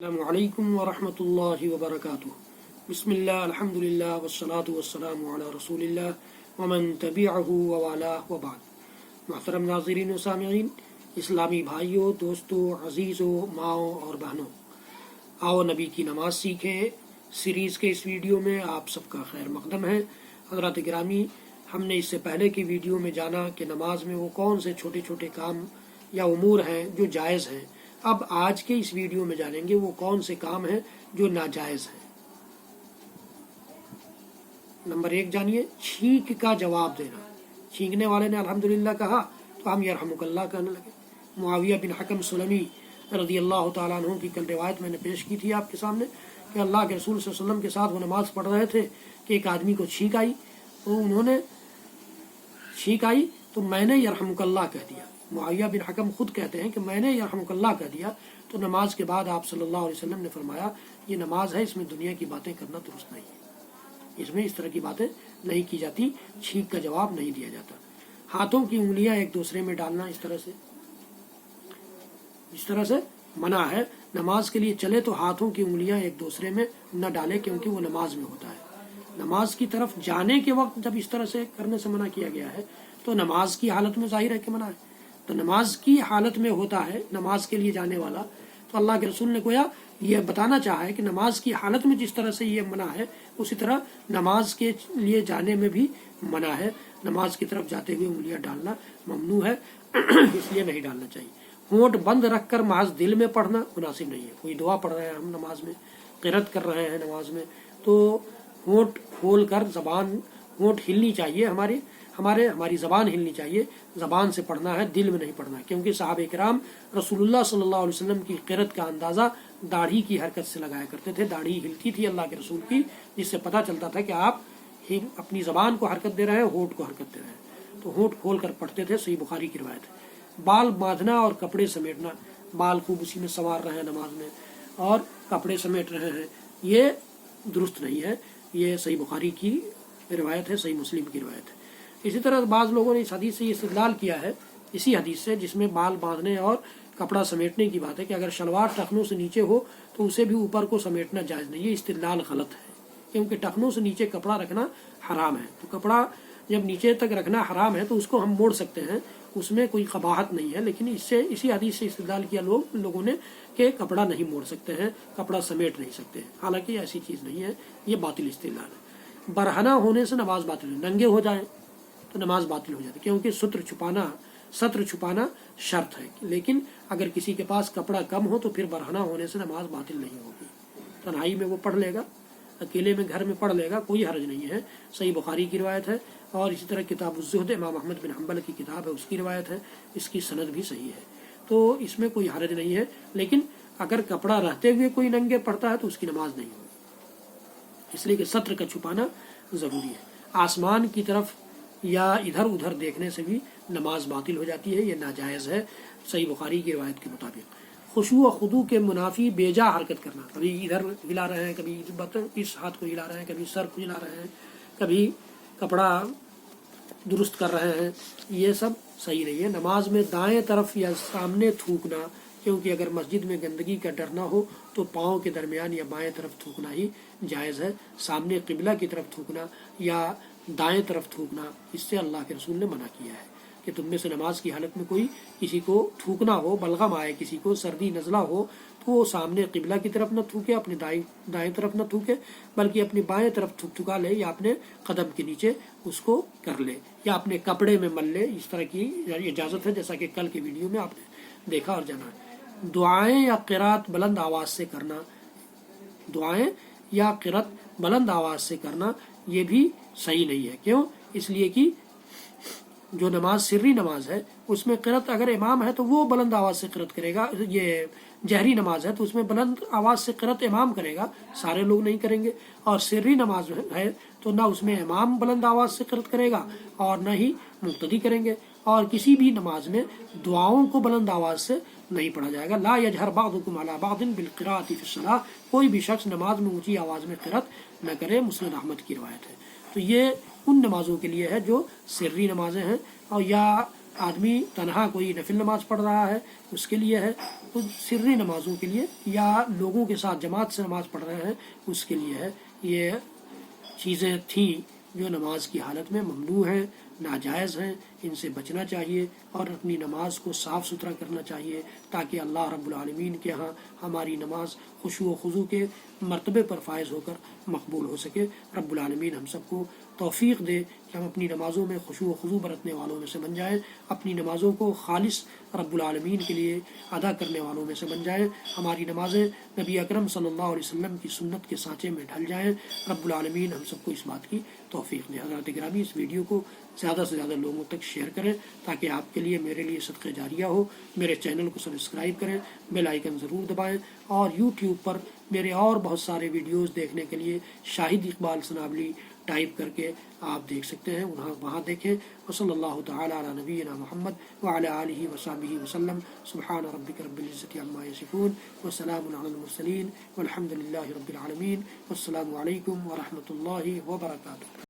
السلام علیکم ورحمۃ اللہ وبرکاتہ۔ بسم اللہ الحمدللہ والصلاة والسلام علی رسول اللہ ومن تبعہ ووالاہ وبعد۔ محترم ناظرین و سامعین، اسلامی بھائیوں، دوستوں، عزیزوں، ماؤں اور بہنوں، آؤ نبی کی نماز سیکھیں سیریز کے اس ویڈیو میں آپ سب کا خیر مقدم ہے۔ حضرات گرامی، ہم نے اس سے پہلے کی ویڈیو میں جانا کہ نماز میں وہ کون سے چھوٹے چھوٹے کام یا امور ہیں جو جائز ہیں۔ اب آج کے اس ویڈیو میں جانیں گے وہ کون سے کام ہیں جو ناجائز ہیں۔ نمبر 1 جانیے، چھینک کا جواب دینا۔ چھینکنے والے نے الحمدللہ کہا تو ہم یرحمک اللہ کہنے لگے۔ معاویہ بن حکم سلمی رضی اللہ تعالیٰ عنہ کی کل روایت میں نے پیش کی تھی آپ کے سامنے کہ اللہ کے رسول صلی اللہ علیہ وسلم کے ساتھ وہ نماز پڑھ رہے تھے کہ ایک آدمی کو چھینک آئی، تو انہوں نے چھینک آئی تو میں نے یرحمک اللہ کہہ دیا۔ معاویہ بن حکم خود کہتے ہیں کہ میں نے یرحمک اللہ کہہ دیا، تو نماز کے بعد آپ صلی اللہ علیہ وسلم نے فرمایا یہ نماز ہے، اس میں دنیا کی باتیں کرنا درست نہیں ہے، اس میں اس طرح کی باتیں نہیں کی جاتی، چھینک کا جواب نہیں دیا جاتا۔ ہاتھوں کی انگلیاں ایک دوسرے میں ڈالنا اس طرح سے منع ہے۔ نماز کے لیے چلے تو ہاتھوں کی انگلیاں ایک دوسرے میں نہ ڈالے، کیونکہ وہ نماز میں ہوتا ہے۔ نماز کی طرف جانے کے وقت جب اس طرح سے کرنے سے منع کیا گیا ہے تو نماز کی حالت میں ظاہر ہے کہ منع ہے، تو نماز کی حالت میں ہوتا ہے نماز کے لیے جانے والا، تو اللہ کے رسول نے گویا یہ بتانا چاہا ہے کہ نماز کی حالت میں جس طرح سے یہ منع ہے اسی طرح نماز کے لیے جانے میں بھی منع ہے۔ نماز کی طرف جاتے ہوئے انگلیاں ڈالنا ممنوع ہے، اس لیے نہیں ڈالنا چاہیے۔ ہونٹ بند رکھ کر محض دل میں پڑھنا مناسب نہیں ہے۔ کوئی دعا پڑھ رہے ہیں ہم نماز میں، قرات کر رہے ہیں نماز میں، تو ہونٹ کھول کر ہونٹ ہلنی چاہیے، ہماری زبان ہلنی چاہیے، زبان سے پڑھنا ہے، دل میں نہیں پڑھنا ہے، کیونکہ صحابہ کرام رسول اللہ صلی اللہ علیہ وسلم کی قرات کا اندازہ داڑھی کی حرکت سے لگایا کرتے تھے۔ داڑھی ہلتی تھی اللہ کے رسول کی، جس سے پتہ چلتا تھا کہ آپ اپنی زبان کو حرکت دے رہے ہیں، ہونٹ کو حرکت دے رہے ہیں، تو ہونٹ کھول کر پڑھتے تھے۔ صحیح بخاری کی روایت ہے۔ بال باندھنا اور کپڑے سمیٹنا، بال خوب اسی میں سنوار رہے ہیں نماز میں اور کپڑے سمیٹ رہے ہیں، یہ درست نہیں ہے۔ یہ صحیح بخاری کی روایت ہے، صحیح مسلم کی روایت ہے۔ اسی طرح بعض لوگوں نے اس حدیث سے یہ استدلال کیا ہے، اسی حدیث سے جس میں بال باندھنے اور کپڑا سمیٹنے کی بات ہے، کہ اگر شلوار ٹخنوں سے نیچے ہو تو اسے بھی اوپر کو سمیٹنا جائز نہیں ہے۔ یہ استدلال غلط ہے، کیونکہ ٹخنوں سے نیچے کپڑا رکھنا حرام ہے، تو کپڑا جب نیچے تک رکھنا حرام ہے تو اس کو ہم موڑ سکتے ہیں، اس میں کوئی قباحت نہیں ہے، لیکن اسی حدیث سے استدلال کیا لوگوں نے کہ کپڑا نہیں موڑ سکتے ہیں، کپڑا سمیٹ نہیں سکتے ہیں، حالانکہ ایسی چیز نہیں ہے، یہ باطل استدلال ہے۔ برہنہ ہونے سے نماز باطل ہے، ننگے ہو جائیں تو نماز باطل ہو جاتی ہے، کیونکہ ستر چھپانا شرط ہے، لیکن اگر کسی کے پاس کپڑا کم ہو تو پھر برہنہ ہونے سے نماز باطل نہیں ہوگی، تنہائی میں وہ پڑھ لے گا، اکیلے میں گھر میں پڑھ لے گا، کوئی حرج نہیں ہے۔ صحیح بخاری کی روایت ہے، اور اسی طرح کتاب الزہد امام احمد بن حنبل کی کتاب ہے، اس کی روایت ہے، اس کی سند بھی صحیح ہے، تو اس میں کوئی حرج نہیں ہے۔ لیکن اگر کپڑا رہتے ہوئے کوئی ننگے پڑھتا ہے تو اس کی نماز نہیں ہوگی، اس لیے کہ ستر کا چھپانا ضروری ہے۔ آسمان کی طرف یا ادھر ادھر دیکھنے سے بھی نماز باطل ہو جاتی ہے، یہ ناجائز ہے صحیح بخاری کی روایت کے مطابق۔ خشوع و خضوع کے منافی بیجا حرکت کرنا، کبھی ادھر ہلا رہے ہیں، کبھی اس ہاتھ کو ہلا رہے ہیں، کبھی سر کو ہلا رہے ہیں، کبھی کپڑا درست کر رہے ہیں، یہ سب صحیح نہیں ہے۔ نماز میں دائیں طرف یا سامنے تھوکنا، کیونکہ اگر مسجد میں گندگی کا ڈر نہ ہو تو پاؤں کے درمیان یا بائیں طرف تھوکنا ہی جائز ہے۔ سامنے قبلہ کی طرف تھوکنا یا دائیں طرف تھوکنا، اس سے اللہ کے رسول نے منع کیا ہے کہ تم میں سے نماز کی حالت میں کوئی کسی کو تھوکنا ہو، بلغم آئے، کسی کو سردی نزلہ ہو تو وہ سامنے قبلہ کی طرف نہ تھوکے، اپنے دائیں طرف نہ تھوکے، بلکہ اپنی بائیں طرف تھکا لے، یا اپنے قدم کے نیچے اس کو کر لے، یا اپنے کپڑے میں مل لے، اس طرح کی اجازت ہے، جیسا کہ کل کی ویڈیو میں آپ نے دیکھا اور جانا۔ دعائیں یا قرات بلند آواز سے کرنا، دعائیں یا قرات بلند آواز سے کرنا یہ بھی صحیح نہیں ہے۔ کیوں؟ اس لیے کہ جو نماز سری نماز ہے اس میں قرات اگر امام ہے تو وہ بلند آواز سے قرات کرے گا، یہ جہری نماز ہے تو اس میں بلند آواز سے قرات امام کرے گا، سارے لوگ نہیں کریں گے، اور سری نماز ہے تو نہ اس میں امام بلند آواز سے قرات کرے گا اور نہ ہی مقتدی کریں گے، اور کسی بھی نماز میں دعاؤں کو بلند آواز سے نہیں پڑھا جائے گا۔ لا یجہر بعضکم علی بعض بالقراءۃ فی الصلاۃ، کوئی بھی شخص نماز میں اونچی آواز میں قرات نہ کرے، مسند احمد کی روایت ہے۔ تو یہ ان نمازوں کے لیے ہے جو سری نمازیں ہیں، اور یا آدمی تنہا کوئی نفل نماز پڑھ رہا ہے اس کے لیے ہے، تو سری نمازوں کے لیے یا لوگوں کے ساتھ جماعت سے نماز پڑھ رہے ہیں اس کے لیے ہے۔ یہ چیزیں تھیں جو نماز کی حالت میں ممنوع ہیں، ناجائز ہیں، ان سے بچنا چاہیے اور اپنی نماز کو صاف ستھرا کرنا چاہیے تاکہ اللہ رب العالمین کے ہاں ہماری نماز خشوع و خضوع کے مرتبے پر فائز ہو کر مقبول ہو سکے۔ رب العالمین ہم سب کو توفیق دے کہ ہم اپنی نمازوں میں خشوع و خضوع برتنے والوں میں سے بن جائیں، اپنی نمازوں کو خالص رب العالمین کے لیے ادا کرنے والوں میں سے بن جائیں، ہماری نمازیں نبی اکرم صلی اللہ علیہ وسلم کی سنت کے سانچے میں ڈھل جائیں۔ رب العالمین ہم سب کو اس بات کی توفیق دے۔ حضرات گرامی، اس ویڈیو کو زیادہ سے زیادہ لوگوں تک شیئر کریں تاکہ آپ کے لیے میرے لیے صدقہ جاریہ ہو۔ میرے چینل کو سبسکرائب کریں، بیل آئیکن ضرور دبائیں، اور یوٹیوب پر میرے اور بہت سارے ویڈیوز دیکھنے کے لیے شاہد اقبال سنابلی ٹائپ کر کے آپ دیکھ سکتے ہیں، وہاں دیکھیں۔ وصلی اللہ تعالی علی نبینا محمد وعلی آلہ وصحبہ وسلم۔ سبحان ربک رب العزۃ عما یصفون وسلام علی المرسلین والحمد للہ رب العالمین۔ والسلام علیکم ورحمۃ اللہ وبرکاتہ۔